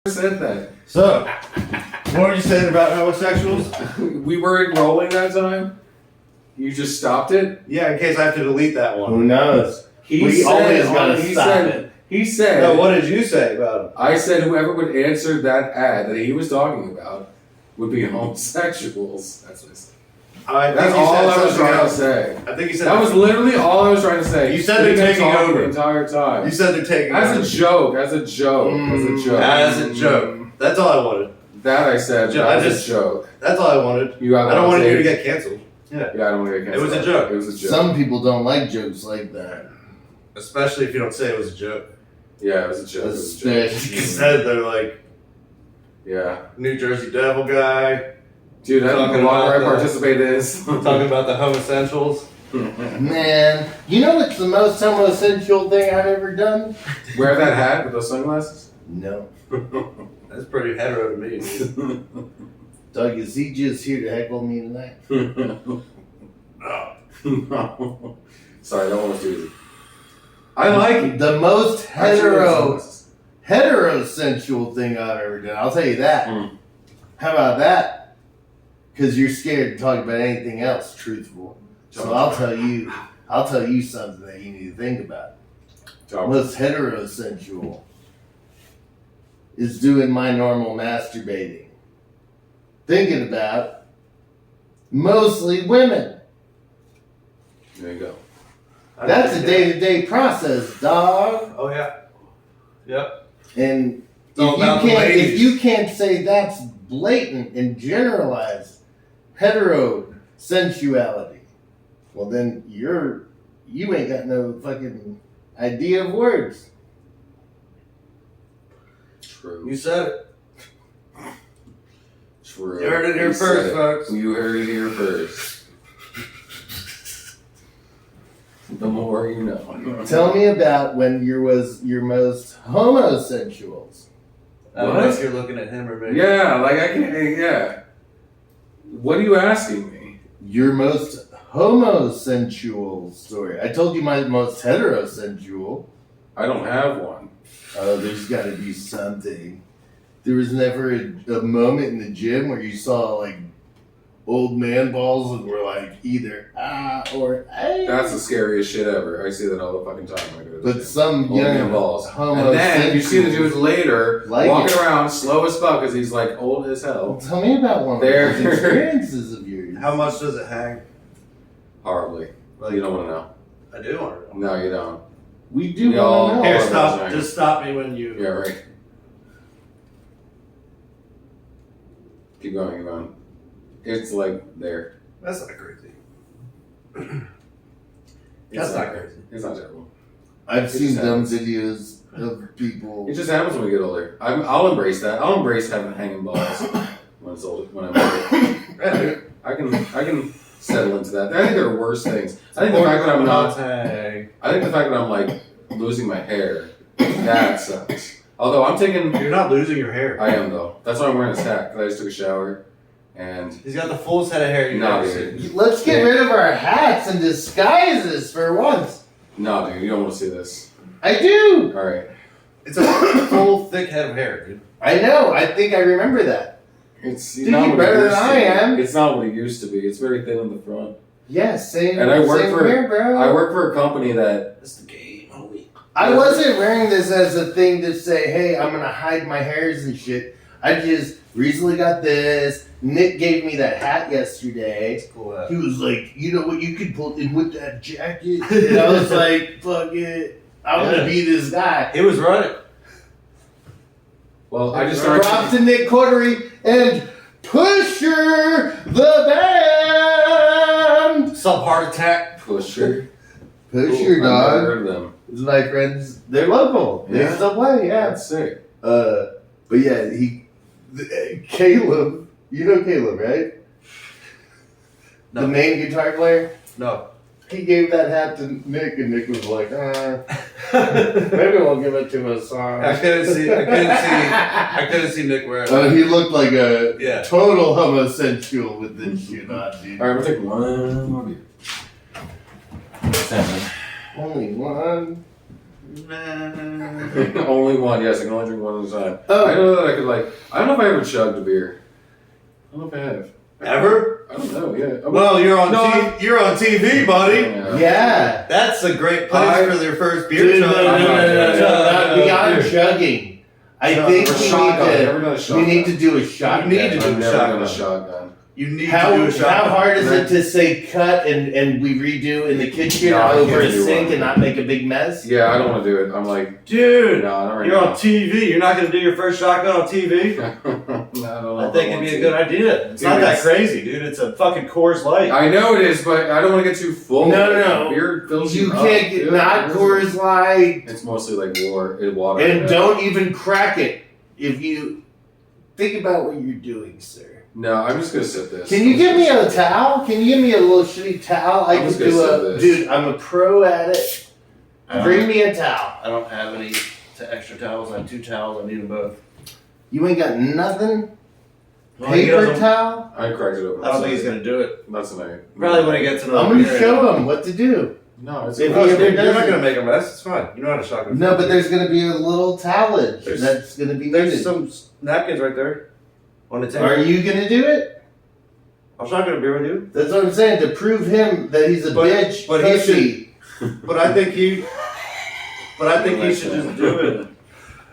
said that. So, what were you saying about homosexuals? We weren't rolling that time. You just stopped it. Yeah, in case I have to delete that one. Who knows? We always gotta stop it. He said. No, what did you say about him? I said whoever would answer that ad that he was talking about would be homosexuals. That's what I said. That's all I was trying to say. I think you said that was literally all I was trying to say. You said they're taking over the entire time. You said they're taking over. As a joke. As a joke. That's all I wanted. That I said. That was a joke. That's all I wanted. I don't want you to get canceled. Yeah, I don't want to get canceled. It was a joke. It was a joke. Some people don't like jokes like that. Especially if you don't say it was a joke. Yeah, it was a joke. Instead, they're like, yeah, New Jersey Devil guy. Dude, I don't know why I participated in this. Talking about the homosexuals. Man, you know what's the most homosexual thing I've ever done? Wear that hat with those sunglasses? No. That's pretty hetero to me, dude. Doug, is he just here to heckle me tonight? No. Sorry, that one was too easy. I like it. The most heterosexual thing I've ever done. I'll tell you that. How about that? Because you're scared to talk about anything else truthful. So I'll tell you something that you need to think about. Most heterosexual is doing my normal masturbating. Thinking about mostly women. There you go. That's a day-to-day process, dog. Oh yeah. Yep. And if you can't say that's blatant and generalized heterosensuality, well then you ain't got no fucking idea of words. True. You said it. True. You heard it here first, folks. You heard it here first. The more you know. Tell me about when you was your most homosexuals. I don't know if you're looking at him or me. Yeah, like I can. Yeah. What are you asking me? Your most homosexual story. I told you my most heterosexual. I don't have one. Oh, there's got to be something. There was never a moment in the gym where you saw like old man balls and were like either or a. That's the scariest shit ever. I see that all the fucking time when I go to the But gym. some old young man balls. homosexual. And then you see the dude later like walking around slow as fuck because he's like old as hell. Tell me about one of those experiences of yours. How much does it hang? Horribly. Well, you don't want to know. I do want to know. No, you don't. We do We all- want to know. Here, Oh, stop. that's Just stop me when you. Yeah, right. Keep going, keep going. It's like there. That's not crazy. It's That's not crazy. It's not terrible. I've It seen just dumb happens. videos of people. It just happens when we get older. I'll embrace that. I'll embrace having hanging balls when it's old. When I'm older. I can settle into that. I think there are worse things. I think the fact that I'm not. I think the fact that I'm like losing my hair, that sucks. Although I'm taking. You're not losing your hair. I am though. That's why I'm wearing this hat. Because I just took a shower, and He's got the fullest head of hair you've No, ever dude. seen. Let's get rid of our hats and disguises for once. no, dude, you don't want to see this. I do. All right. It's a full, thick head of hair, dude. I know. I think I remember that. It's Dude, not you what better it than used to I be. am. It's not what it used to be. It's very thin in the front. Yeah, same. And I work same for here, bro. I work for a company that. That's the game, homie. I wasn't wearing this as a thing to say, hey, I'm gonna hide my hairs and shit. I just recently got this. Nick gave me that hat yesterday. That's cool. He was like, you know what, you could pull in with that jacket. And I was like, fuck it. I'm gonna be this guy. He was running. Well, I just started. Props to Nick Cordery and Pusher the band. Some heart attack. Pusher. Pusher, I've never dog. heard of them. It's my friends. They're local. They Yeah. still play, yeah. That's sick. But yeah, Caleb, you know Caleb, right? No. The main guitar player. No. He gave that hat to Nick, and Nick was like, maybe we'll give it to a song. I couldn't see Nick wearing it. He looked like a Yeah. total homosexual with this shit on, dude. All right, we'll take one more beer. Only one. Nah. Only one. Yes, I can only drink one at a time. Oh. I know that I could like. I don't know if I ever chugged a beer. I don't know if I have. Ever? I don't know. Yeah. Well, you're on No, you're on TV, buddy. Yeah. That's a great place for their first beer Dude, chug. no. Beyond chugging. I think Or shotgun. Never done a we shotgun. need to do a shotgun. You need to do I've a never done shotgun. a shotgun. You need How to do a shotgun. hard is it to say cut and we redo in the kitchen No, I over can't a do sink one. and not make a big mess? Yeah, I don't want to do it. I'm like, Dude, no, not right you're now. on TV. You're not going to do your first shotgun on TV? No, I don't know I if think it'd want be a to. good idea. It's Dude, not that it's- crazy, dude. It's a fucking Coors Light. I know it is, but I don't want to get too full. No. Beer fills You up, can't get dude. not Coors Light It's mostly like water. and Yeah. don't even crack it. If you think about what you're doing, sir. No, I'm just gonna sip this. Can you give me a towel? Can you give me a little shitty towel? I I'm can just gonna do sip a this. dude. I'm a pro at it. Um, Bring me a towel. I don't have any extra towels. I have 2 towels. I need them both. You ain't got nothing. Well, he Paper doesn't- towel. I cracked it open. I don't think he's going to do it. That's tonight. Probably when he gets another I'm gonna beer. show him what to do. No, it's If gross. he ever You're not doesn't- going to make a mess. It's fine. You know how to shotgun. No, but there's gonna be a little towelage There's- that's gonna be There's needed. some napkins right there on the table. Are you gonna do it? I'm not going to beer with you. That's what I'm saying. To prove him that he's a But- bitch, but he pussy. But I think he should just do it.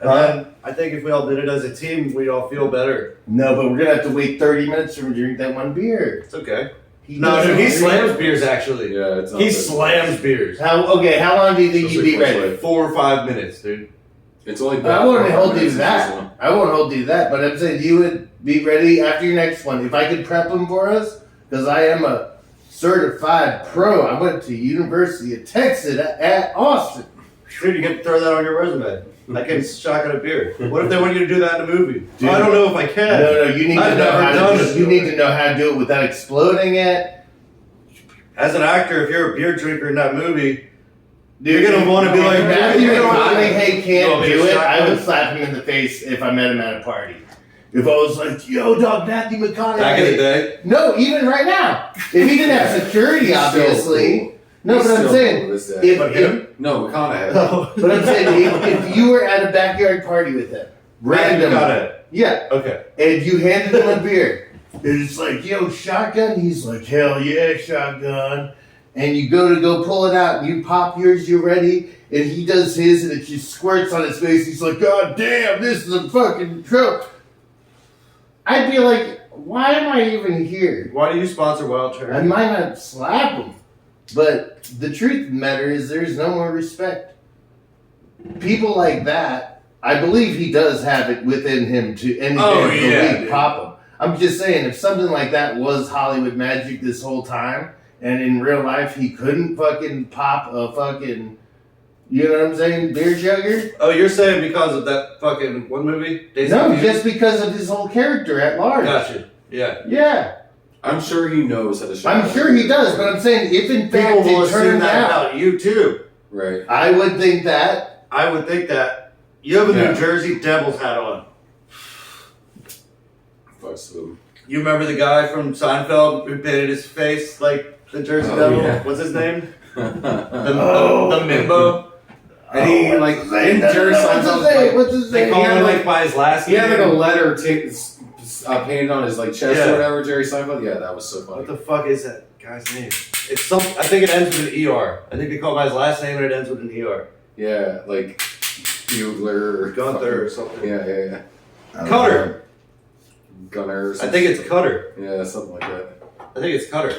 And then I think if we all did it as a team, we'd all feel better. No, but we're gonna have to wait 30 minutes to drink that one beer. It's okay. He No, doesn't dude, he drink- slams beers actually. Yeah, it's not He good. slams beers. How long do you think you'd be ready? 4 or 5 minutes, dude. It's only. I wouldn't hold you to minutes, that. so- I won't hold you to that, but I'm saying you would be ready after your next one. If I could prep them for us, because I am a certified pro. I went to University of Texas at Austin. Dude, you get to throw that on your resume. I can shotgun a beer. What if they want you to do that in a movie? Dude. I don't know if I can. No, you need I've to know never how done to it. do, you need to know how to do it without exploding it. As an actor, if you're a beer drinker in that movie, you're gonna want to be like, Matthew you're gonna wanna- McConaughey You can't want me to do it. shotgun? I would slap him in the face if I met him at a party. If I was like, yo, dog, Matthew McConaughey. Back in the day. No, even right now. If he didn't have security, He's still obviously. cool. No, He's but I'm still saying, cool to this day. But if, him? No, McConaughey. but I'm saying, if you were at a backyard party with him, random, Got it. yeah, Okay. and you handed him a beer, and it's like, yo, shotgun? He's like, hell yeah, shotgun. And you go pull it out, and you pop yours, you're ready, and he does his, and it just squirts on his face. He's like, God damn, this is a fucking trope. I'd be like, why am I even here? Why do you sponsor Wild I Cherry? might not slap him, but the truth of the matter is there's no more respect. People like that, I believe he does have it within him to any dude. pop him. I'm just saying, if something like that was Hollywood magic this whole time, and in real life he couldn't fucking pop a fucking, you know what I'm saying, beer jugger? Oh, you're saying because of that fucking one movie? Days No, of Future? just because of his whole character at large. Gotcha. Yeah. Yeah, I'm sure he knows how to shotgun. I'm sure he does, but I'm saying if in People fact will it assume turned that out, about you too. Right. I would think that. I would think that. You have a Yeah. New Jersey Devils hat on. Fucks with him. You remember the guy from Seinfeld who painted his face like the Jersey Oh, Devil? yeah. What's his name? Oh. The Mimbo. And he, like, in Jerry Seinfeld's, What's his They name? call had, him like- like by his last He had like name. a letter painted on his like chest Yeah. or whatever. Jerry Seinfeld. Yeah, that was so funny. What the fuck is that guy's name? It's some. I think it ends with an ER. I think they call him by his last name and it ends with an ER. Yeah, like Bugler or Gunther or something. Yeah. Cutter. Gunner. Or I something. think it's Cutter. Yeah, something like that. I think it's Cutter.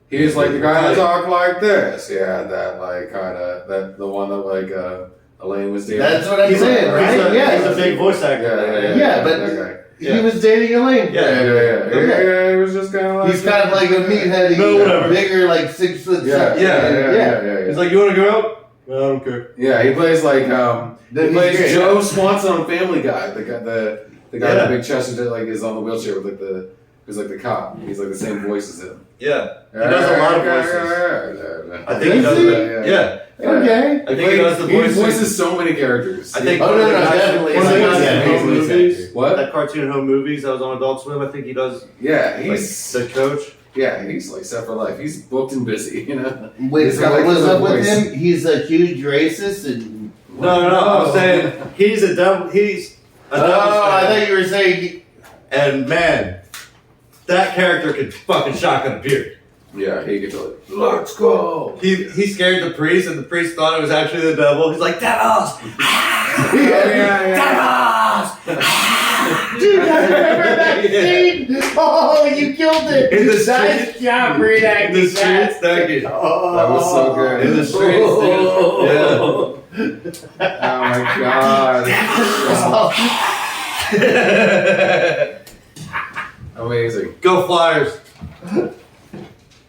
He's like the guy that talked like this. Yeah, that like kind of that the one that like Elaine was dating. That's what I'm saying, right? He's a big voice actor. Yeah, but- that guy. He was dating Elaine. Yeah. He was just kind of like He's kind of like a meathead. No, He's whatever. bigger, like 6 foot. Yeah, seven. He's like, you want to go out? No, I don't care. Yeah, he plays like he He's plays great. Joe Swanson on Family Guy. The guy the guy with Yeah. the big chest and like is on the wheelchair with like who's like the cop. He's like the same voice as him. Yeah. He does a lot of voices. I think he Does does he? that. Yeah. Okay. I think he does the He voices. voices so many characters. I think Oh, one no, of the no, guys- definitely. one of the He's guys a in good home voice movies. actor. What? That cartoon home movies that was on Adult Swim. I think he does Yeah, like he's the coach. Yeah, he's like set for life. He's booked and busy, you know. Wait, He's so got, what like, was the up with voice. him? He's a huge racist and. No. I'm saying he's a double. He's a double. I thought you were saying. And man, that character could fucking shotgun a beer. Yeah, he could be like, let's go. He scared the priest, and the priest thought it was actually the devil. He's like, devils! Yeah. Devils! Dude, I remember that scene. Oh, you killed it. In the Nice streets. job, Reed. In the streets, thank you. Oh, That was so good. In the streets, dude. Yeah. Oh my god. Amazing. Go Flyers.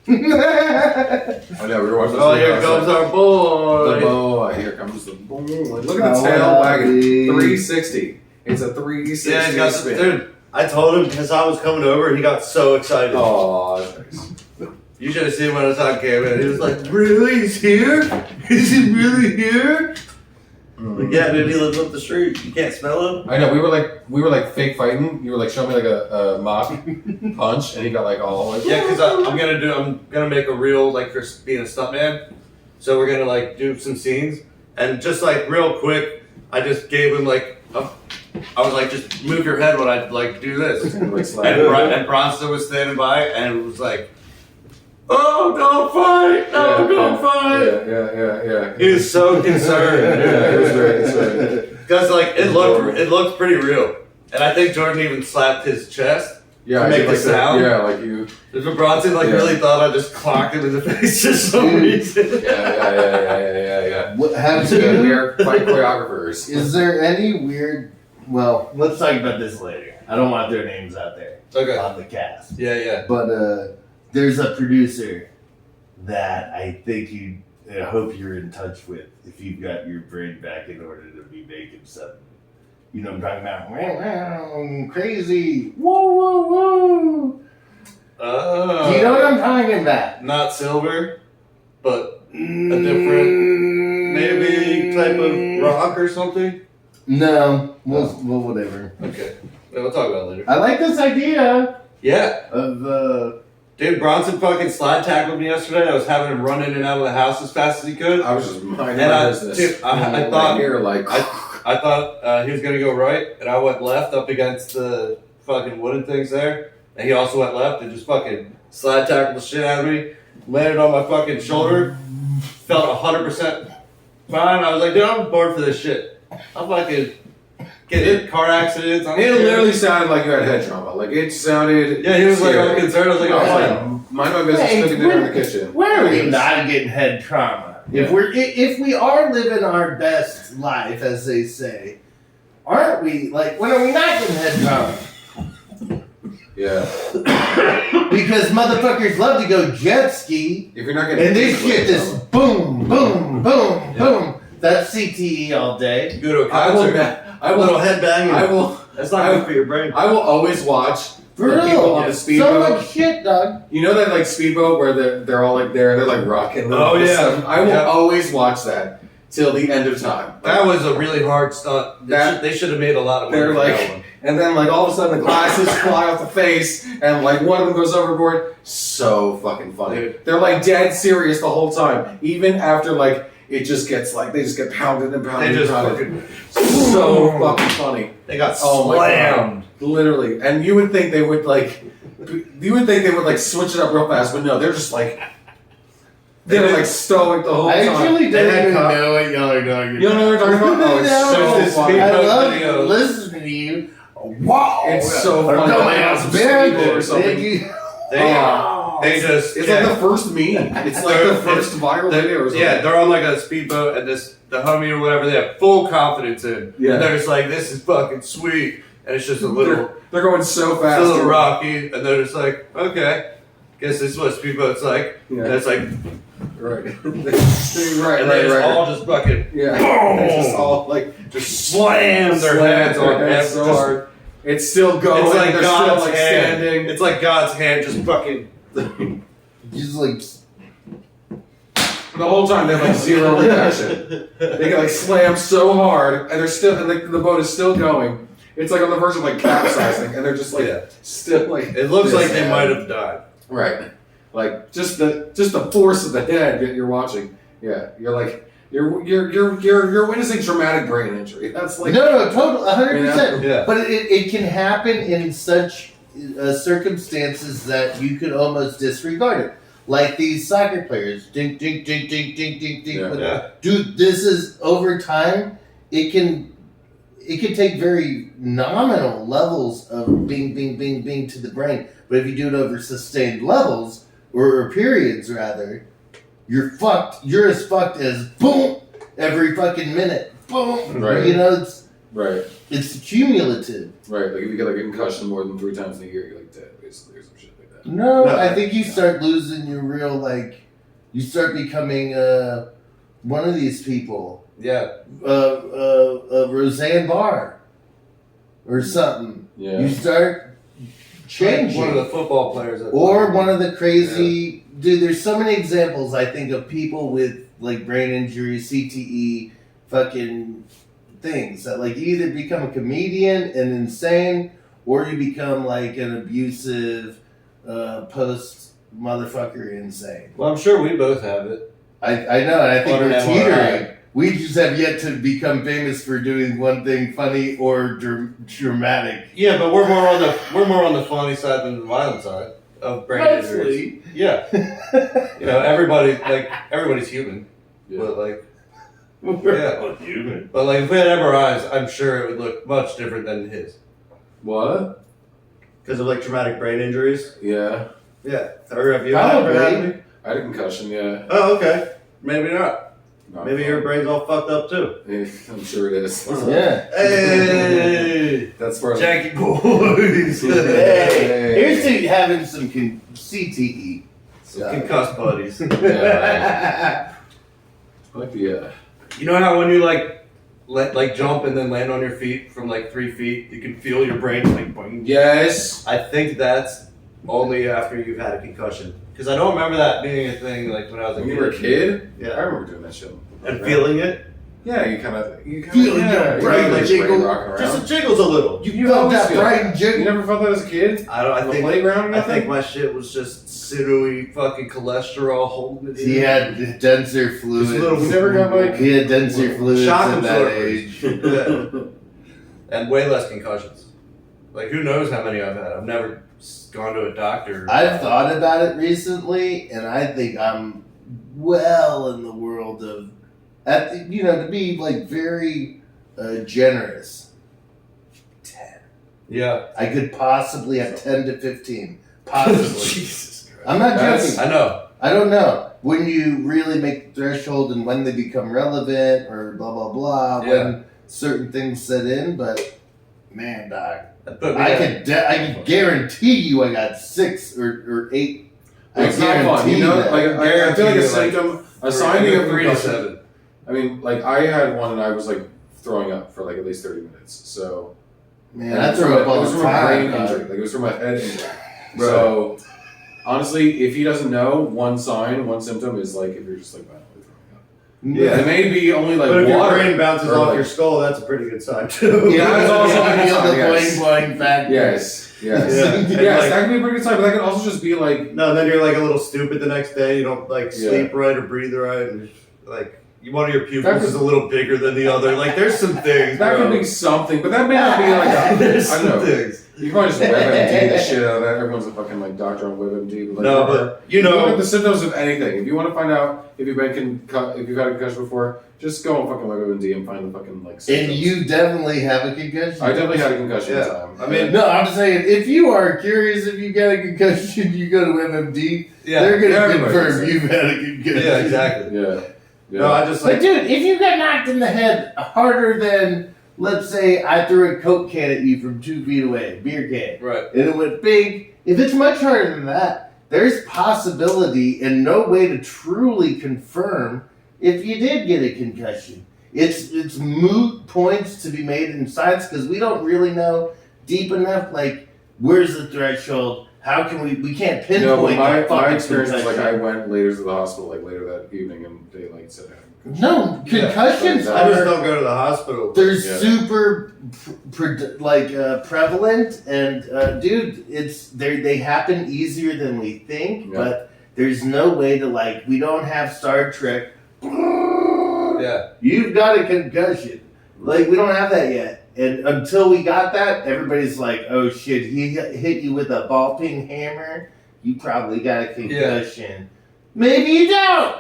I know, we were watching this. Oh, here comes our The boy. boa. Here comes the boa. Look at the Oh, tail wagging. buddy. 360. It's a 360 Yeah, he got spin. dude. I told him because I was coming over, he got so excited. Oh, that's nice. You should have seen when I was on camera. He was like, really? He's here? Is he really here? Like, yeah, dude, he lives up the street. You can't smell him? I know, we were like fake fighting. You were like showing me like a mock punch, and he got like all like, Yeah, because I'm gonna make a reel like for being a stuntman. So we're gonna like do some scenes, and just like real quick, I just gave him like I was like, just move your head when I like do this. like And, slap. and Bronson was standing by, and it was like, oh, don't fight! No, don't fight! Yeah. He was so concerned. Yeah, it was very concerned. Because like it looked pretty real, and I think Jordan even slapped his chest. Yeah, To I make did the like that. sound? Yeah, like you. But Bronson like Yeah. really thought I just clocked him in the face for some Dude. reason. Yeah. What, have So we you? are fight choreographers. Is there any weird? Well, let's talk about this later. I don't want their names out there Okay. on the cast. Yeah. But there's a producer that I think I hope you're in touch with if you've got your brain back in order to be making something. You know what I'm talking about? Crazy. Whoa. Do you know what I'm talking about? Not silver, but a different maybe type of rock or something. No. Well, whatever. Okay. We'll talk about it later. I like this idea Yeah. of Dude, Bronson fucking slide tackled me yesterday. I was having him run in and out of the house as fast as he could. I was just minding And my I- business. dude, I Right thought- here, like, I thought he was going to go right, and I went left up against the fucking wooden things there. And he also went left and just fucking slide tackled the shit out of me. Landed on my fucking shoulder. Felt 100% fine. I was like, dude, I'm bored for this shit. I'm fucking getting in car accidents. I'm it scared. literally sounded like you had head trauma. Like, it sounded. Yeah, he was like, scary. I'm concerned. I was like, I was oh, like, mind my business, Hey, cooking dinner in the kitchen. when are we It was- not getting head trauma? Yeah. If we are living our best life, as they say, aren't we? Like, when are we not getting head trauma? Yeah. Because motherfuckers love to go jet ski, If you're not getting and this shit trauma. is boom, boom, boom, boom. That's CTE all day. go to a I will. concert. I A little will. headbanging. I will. That's not good for your brain. I will always watch For the people real. on the So speedboat. much shit, dog. You know that like speedboat where they're all like there and they're like rocking. Oh, and yeah. stuff? I will Yeah. always watch that till the end of time. That was a really hard stunt. They should have made a lot of money. They're for like- that one. And then like all of a sudden the glasses fly off the face and like one of them goes overboard. So fucking funny. Dude. They're like dead serious the whole time. Even after like it just gets like they just get pounded and pounded They just and pounded. fucking, So fucking funny. they got Oh my slammed. god. Literally. And you would think they would like switch it up real fast, but no, they're just like they're like stoic the whole I time. actually They don't had even cop- know what y'all are talking You don't know what they're talking about? Oh, it's No. so There's this funny. big- I love videos. listening to you. Wow. It's so Or funny. no, Like, man, some it's bad. speedboat or something. They just It's yeah. like the first meme. It's like the first viral video or something. Yeah, they're on like a speedboat and the homie or whatever they have full confidence in. Yeah. And they're just like, this is fucking sweet. And it's just a little They're going so it's fast. a little rocky, and they're just like, okay. Guess this is what speedboat's like. Yeah. And it's like Right. and they just all just fucking Yeah. It's just all like just slam their heads on their heads so just- hard. It's still going. It's like they're God's still like hand. standing. It's like God's hand just fucking Just like The whole time they have like zero reaction. They get like slammed so hard, and they're still, and the boat is still going. It's like on the verge of like capsizing, and they're just like Yeah. still like. It looks this. like they might have died. Right. Like just the force of the head that you're watching. Yeah, you're like you're witnessing traumatic brain injury. That's like no, total 100%. Yeah. But it can happen in such circumstances that you could almost disregard it. Like these soccer players, ding, ding, ding, ding, ding, ding, ding. Yeah. Dude, this is over time. It can take very nominal levels of bing, bing, bing, bing to the brain. But if you do it over sustained levels or periods rather, you're fucked. You're as fucked as boom every fucking minute. Boom. Right. You know, it's cumulative. Right. Like if you get like a concussion more than 3 times in a year, you're like dead, basically, or some shit like that. No, No, I think you start losing your real you start becoming one of these people. Yeah. Roseanne Barr or something. Yeah. You start changing. One of the football players. Or one of the crazy dude. There's so many examples I think of people with like brain injury, CTE, fucking things that like you either become a comedian and insane, or you become like an abusive post motherfucker insane. Well, I'm sure we both have it. I know, and I think On we're an teetering. MRI. We just have yet to become famous for doing one thing funny or dramatic. Yeah, but we're more on the funny side than the violent side of brain injuries. Yeah. You know, everybody's human. Yeah. But like We're all human. but like if we had MRIs, I'm sure it would look much different than his. What? Because of like traumatic brain injuries? Yeah. Yeah. Or have you Probably. ever had any? I had a concussion. Yeah. Oh, okay. Maybe not. Not Maybe your fun. brain's all fucked up too. Yeah, I'm sure it is. Yeah. Hey, That's where. Jackie boys. Hey, here's to having some CTE. Concussed buddies. Yeah. Might be a. You know how when you like jump and then land on your feet from like 3 feet, you can feel your brain like boing. Yes. I think that's only after you've had a concussion. Because I don't remember that being a thing like when I was When you were a kid. I Yeah. remember doing that shit. And feeling it. Yeah, you kind of Feeling your brain like jiggle. rocking Just around. it jiggles a little. You felt that feel bright that. You jiggle. never felt that as a kid? I On the think playground or I nothing? think my shit was just sinewy fucking cholesterol holding it in. He had denser fluids. Just little- You never got like. He had denser fluids Shock at that absorbers. age. Yeah. And way less concussions. Like who knows how many I've had? I've never gone to a doctor. I've thought about it recently, and I think I'm well in the world of, to be like very generous. 10. Yeah. I could possibly have 10 to 15. Possibly. Jesus Christ. I'm not That's- joking. I know. I don't know. When you really make the threshold and when they become relevant or blah, blah, blah, Yeah. when certain things set in, but man, Doc. That put me I at- could guarantee you I got 6 or 8. It's not fun, you know. Like I feel like a symptom, a sign you have 3 to concussion. 7. I mean, like I had one and I was like throwing up for like at least 30 minutes. So Man, I throw up it all was the from a brain time. injury. Like it was from a head injury. So honestly, if he doesn't know, one sign, one symptom is like if you're just like violently throwing up. Yeah. It may be only like But if your water. brain bounces or off like- your skull, that's a pretty good sign too. Yeah, That's also a good feel sign, the yes. boing factor. Yes. Yes. Yeah. And Yes, like- that can be a pretty good sign, but that can also just be like No, then you're like a little stupid the next day. You don't like Yeah. sleep right or breathe right, and like one of your That pupils could- is a little bigger than the other. Like there's some things. that bro. could be something, but that may not be like There's I some don't know. things. You can probably just WebMD the shit out of that. Everyone's a fucking like doctor on WebMD. But like, No, but you look at know, the symptoms of anything. If you want to find out if you've been if you've had a concussion before, just go on fucking WebMD and find the fucking like symptoms. And you definitely have a concussion. I definitely had a concussion Yeah. time. I mean, No, I'm just saying, if you are curious if you got a concussion, you go to MMD. yeah, They're going to everybody confirm does it. you've had a concussion. yeah, exactly. yeah. Yeah. No, I just But like dude, if you got knocked in the head harder than, let's say, I threw a Coke can at you from 2 feet away, beer can, right. and it went big, if it's much harder than that, there's possibility and no way to truly confirm if you did get a concussion. It's moot points to be made in science because we don't really know deep enough, like, where's the threshold? How can we can't No, pinpoint but my fucking experience was like I concussion. went later to the hospital, like later that evening, and they like said I had No, concussions I just are don't go to the hospital. they're Yeah. super prevalent, and dude, they happen easier than we think. Yeah. But there's no way to we don't have Star Trek. Yeah. You've got a concussion. We don't have that yet. And until we got that, everybody's like, oh shit, he hit you with a ball peen hammer. You probably got a concussion. Maybe you don't.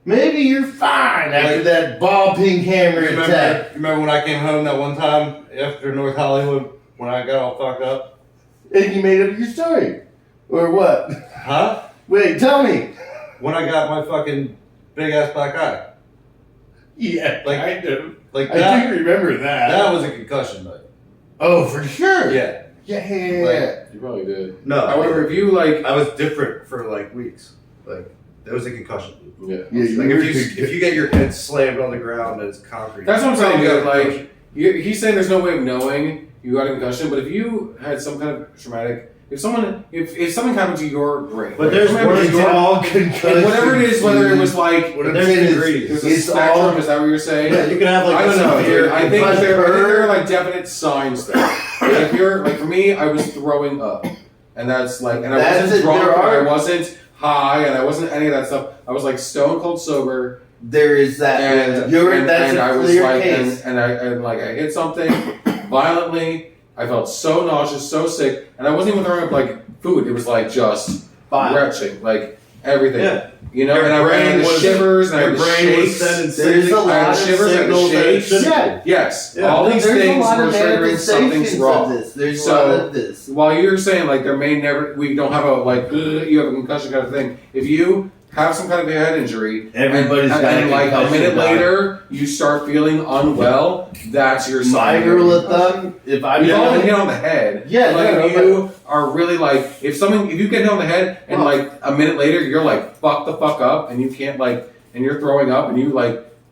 Maybe you're fine after that ball peen hammer attack. Remember when I came home that one time after North Hollywood when I got all fucked up? And you made up your story. Or what? Huh? Wait, tell me. When I got my fucking big ass black eye. Yeah, I do. Like I that. do remember that. That was a concussion, though. Oh, for sure. Yeah. Yeah. You probably did. No. However, if you I was different for weeks. That was a concussion. yeah. If you get your head slammed on the ground and it's concrete. That's what I'm saying, dude. Like, He's saying there's no way of knowing you got a concussion, but if you had some kind of traumatic, if something happened to your brain, But there's something happened to It's your- all concussion. and whatever it is, whether it was What I'm there's saying degrees. there's a it's spectrum, all. is that what you're saying? yeah, you can have I don't know, dude. I think But there are definite signs there. If you're for me, I was throwing up, and that's and I That's wasn't it, drunk, there and I are- wasn't high, and I wasn't any of that stuff. I was stone cold sober. There is that. And That's and a I was clear case. and I hit something violently. I felt so nauseous, so sick, and I wasn't even throwing up food. It was just Fine. retching, everything. Yeah. You know, Your and I brain had the was- shivers, and I Your had the brain was shakes. sending There's a I had lot the of shivers, I had the signals that it shakes. shouldn't Yeah. Yes, Yeah. all these There's a things lot were of triggering something's manifestations wrong. of this. There's So- a lot of this. While you're saying we don't have a you have a concussion kind of thing. If you have some kind of a head injury, Everybody's and, got a and a concussion, minute Doc. later you start feeling unwell, that's your My sign. rule of thumb, if I'm You've all been feeling- hit on the head. Yeah, but no, if you are really if you get hit on the head and a minute later you're fuck the fuck up and you can't and you're throwing up and you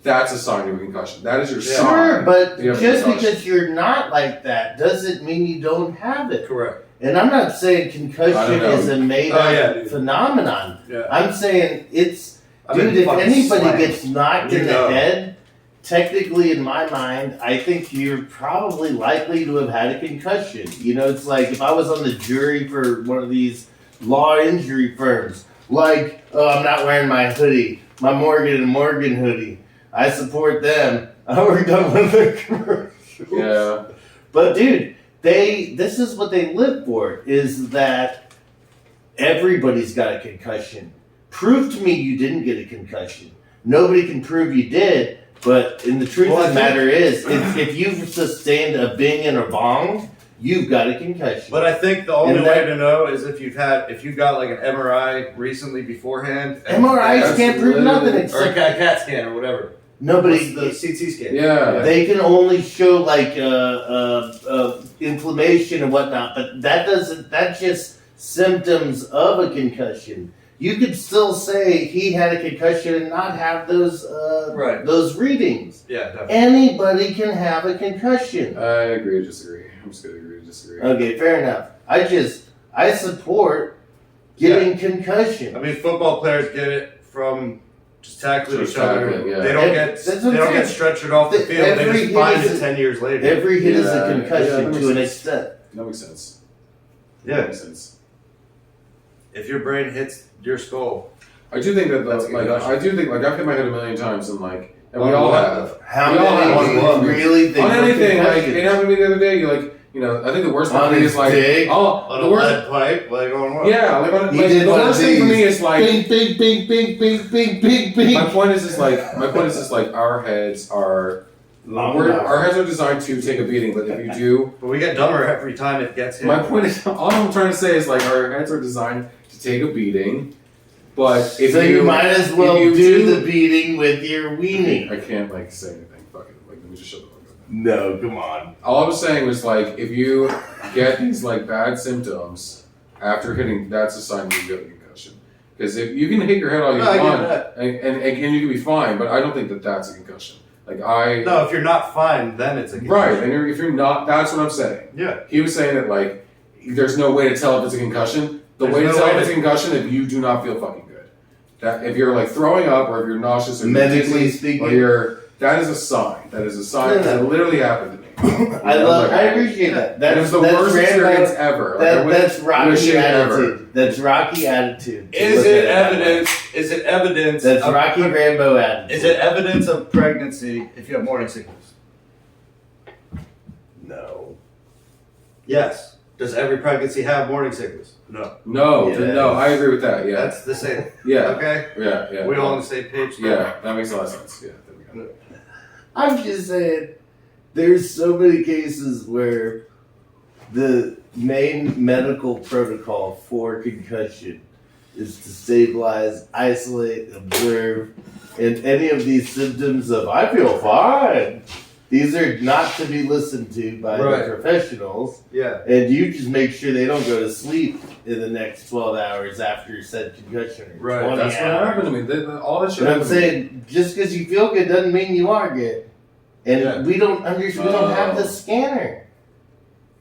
that's a sign of a concussion. That is your Sure, sign. but You have just concussion. because you're not like that doesn't mean you don't have it. Correct. And I'm not saying I concussion don't know. is a made Oh, up yeah, dude. phenomenon. Yeah. I'm saying it's I've been dude, if fucking anybody slammed. gets knocked in You the know. head, technically in my mind, I think you're probably likely to have had a concussion. It's if I was on the jury for one of these law injury firms, I'm not wearing my hoodie, my Morgan & Morgan hoodie. I support them. I worked on one of their commercials. Yeah. But dude, this is what they live for, is that everybody's got a concussion. Prove to me you didn't get a concussion. Nobody can prove you did, but in the truth Well, of the I think- matter is, if you've sustained a bing and a bong, you've got a concussion. But I think the only And way that- to know is if you got an MRI recently beforehand. MRIs that's can't prove literally- nothing Or a except CAT scan or whatever. nobody. The CT scan. Yeah. They can only show inflammation and whatnot, but that's just symptoms of a concussion. You could still say he had a concussion and not have those Right. those readings. Yeah, definitely. Anybody can have a concussion. I agree to disagree. I'm just gonna agree to disagree. Okay, fair enough. I support getting concussion. I mean, football players get it from just tackling Just each other. tackling, yeah. They don't That's what they I'm don't get saying. stretchered off the The- field. They every just find hit it is- 10 years later. Every hit is Yeah, a yeah, concussion that to an makes extent. That makes sense. Yeah. That makes sense. If your brain hits your skull, I do think that That's a concussion. I do think I've hit my head a million times and and we On all what? have. How We all have many one. do you really think On were anything, concussions? it happened to me the other day. I think the worst thing On for me his is dick? on the a worst. lead pipe, on what? Yeah, He the did one worst of thing for me these. is Bing, bing, bing, bing, bing, bing, bing, bing. my point is our heads are our heads are designed to take a beating, but if you do, But we get dumber every time it gets hit. my point is all I'm trying to say is our heads are designed to take a beating, but if So you might as well if you do the beating with your weenie. I can't say anything. Fuck it. Let me just shut the fuck up. No, come on. All I was saying was if you get these bad symptoms after hitting, that's a sign you get a concussion. Because if you can hit your head all you No, I get want, that. and you can be fine, but I don't think that that's a concussion. No, if you're not fine, then it's a concussion. Right, and if you're not, that's what I'm saying. Yeah. He was saying that there's no way to tell if it's a concussion. The There's way to no tell way if it's to- a concussion if you do not feel fucking good. That if you're like throwing up or if you're nauseous or Medically dizzy, speaking, or you're that is a sign. That is a sign. No. That literally happened to me. I appreciate that. That was the worst experience ever. That's Rocky shit attitude. ever. That's Rocky attitude. Is it evidence? Is it evidence? That's of, Rocky Rambo attitude. Is it evidence of pregnancy if you have morning sickness? No. Yes. Does every pregnancy have morning sickness? No. No, Yes. no, I agree with that. Yeah, That's the same. yeah, Okay. yeah. We all on the same page. Yeah, that makes a lot of sense. Yeah, there we go. I'm just saying, there's so many cases where the main medical protocol for concussion is to stabilize, isolate, observe, and any of these symptoms of "I feel fine." These are not to be listened to by Right. the professionals, Yeah. and you just make sure they don't go to sleep in the next 12 hours after said concussion. Or Right, 20 That's what hours. happened to me. All that shit. But I'm happened to me. saying, just because you feel good doesn't mean you are good. And Yeah. we don't understand. We don't have the scanner.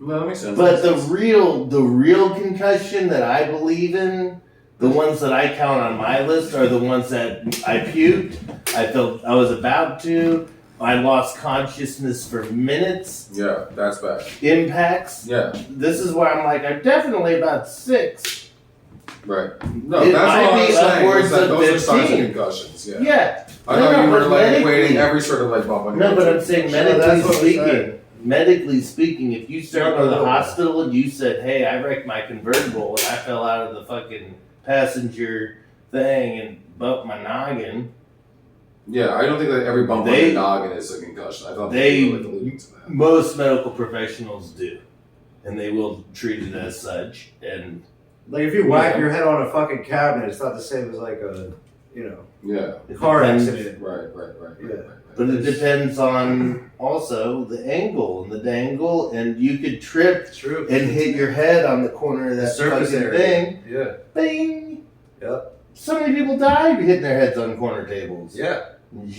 No, that makes sense. But the real concussion that I believe in, the ones that I count on my list are the ones that I puked. I felt I was about to. I lost consciousness for minutes. Yeah, that's bad. Impacts. Yeah, This is where I'm like, I'm definitely about 6. right. No, It that's might all I'm be saying. upwards is that of those are signs of 15. concussions. Yeah. Yeah. I thought you were but like medically- equating every sort of like bump on your No, but head. I'm saying that's what medically we're speaking. saying. Medically speaking, if you start to the No. hospital and you said, "Hey, I wrecked my convertible and I fell out of the fucking passenger thing and bumped my noggin," Yeah, I don't think that every bump on They- the noggin is a concussion. I thought they- were like alluding to that. most medical professionals do, and they will treat it as such. And Like if you whack your head on a fucking cabinet, it's not the same as like a, Yeah, it car depends- accident. right. Yeah. But it depends on also the angle and the dangle, and you could trip True. and hit your head on the corner of The that surface fucking area. thing. Yeah. Bing. Yep. So many people die hitting their heads on corner tables. Yeah.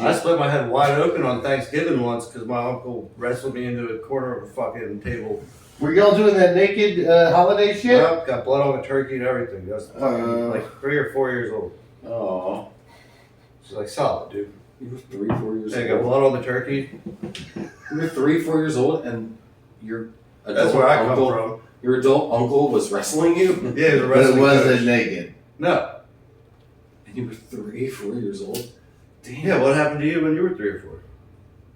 I split my head wide open on Thanksgiving once because my uncle wrestled me into a corner of a fucking table. Were y'all doing that naked holiday shit? Yep, got blood on the turkey and everything. I was fucking like 3 or 4 years old. Oh, She's like, solid, dude. you were 3-4 years I got old. blood on the turkey. You were 3-4 years old, and your adult That's where I come uncle, from. Your adult uncle was wrestling you, Yeah, the But wrestling it wasn't coach. naked. No. and you were 3-4 years old. Damn. Yeah, what happened to you when you were 3 or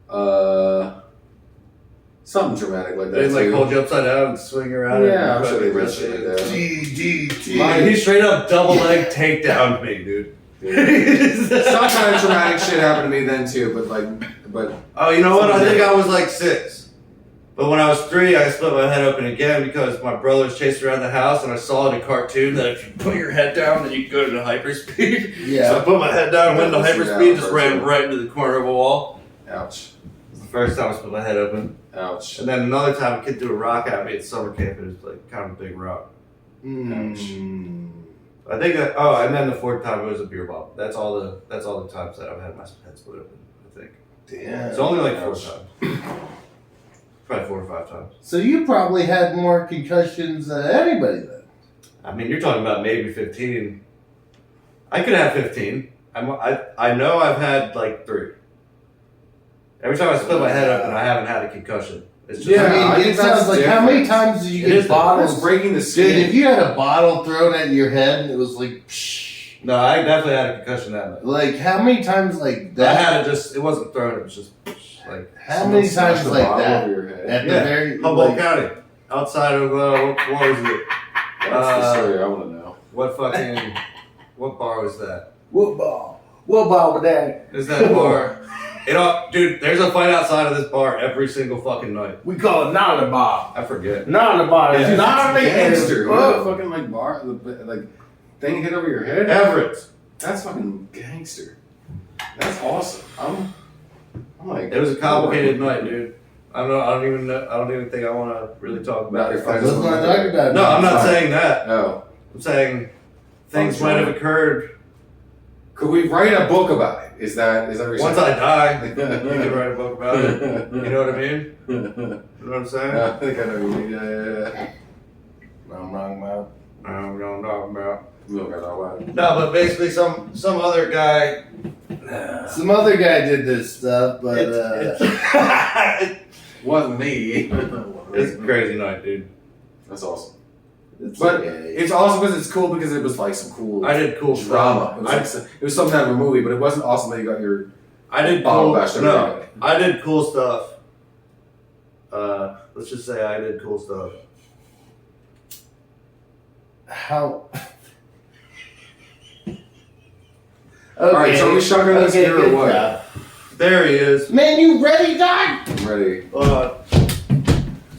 4? Something dramatic like that. They like too. hold you upside down and swing around. Yeah, and I'm sure they did wrestle shit you. like that. GGT. He straight up double leg takedown me, dude. Some kind of traumatic shit happened to me then too, but Oh, you know what? I think I was like 6. But when I was 3, I split my head open again because my brother was chasing around the house and I saw in a cartoon that if you put your head down, then you can go into hyperspeed. Yeah. So I put my head down, went into Yeah, hyperspeed, just cartoon. ran right into the corner of a wall. ouch, It was the first time I split my head open. ouch. And then another time a kid threw a rock at me at summer camp and it was like kind of a big rock. Mm. I think that, oh, and then the 4th time it was a beer bottle. That's all the times that I've had my head split open, I think. Damn. It's only like 4 Ouch. times. Probably 4 or 5 times. So you probably had more concussions than anybody then. I mean, you're talking about maybe 15. I could have 15. I know I've had like 3. Every time I split my head open, I haven't had a concussion. It's just Yeah, I mean, I it think sounds that's like how many different. times did you It get is bottles? That's breaking the Dude, skin. if you had a bottle thrown at your head and it was like, psh, no, I definitely had a concussion that night. like how many times like I that? had it just, it wasn't thrown, it was just like How Someone many smashed times a like bottle that? over your head. At Yeah, the very Humboldt like, County, outside of, what was it? What's the story? I want to know. What bar was that? what ball? What ball with that? Is that bar? Dude, there's a fight outside of this bar every single fucking night. We call it not a bar. I forget. Not a bar. Yeah. It's not a Gangster. You Oh. know the fucking like bar, like thing hit over your head. Everett. That's fucking gangster. That's awesome. I'm like. It was a complicated night, dude. I don't even think I want to really talk about it. Not Let's not talk about it. No, I'm not Fine. saying that. Oh, I'm saying things might have occurred could we write a book about it? Is that what you're once saying? I die. You can write a book about it. You know what I mean? You know what I'm saying? I think I know what you mean. Yeah. I'm wrong about. We don't talk about. We don't got that why. No, but basically some other guy. Some other guy did this stuff, but Wasn't me. It's a crazy night, dude. That's awesome. it's But okay. it's awesome because it's cool because it was like some cool I did cool drama. stuff. It was, like it was some kind of a movie, but it wasn't awesome that you got your I did bottle cool. bashed every No, day. I did cool stuff. Let's just say I did cool stuff. How? All right, so we shotgun this here or good what? job. There he is. Man, you ready, dog? I'm ready. Hold on.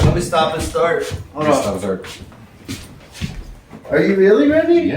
Let me stop and start. Hold on. Stop, start. Are you really ready? Yeah.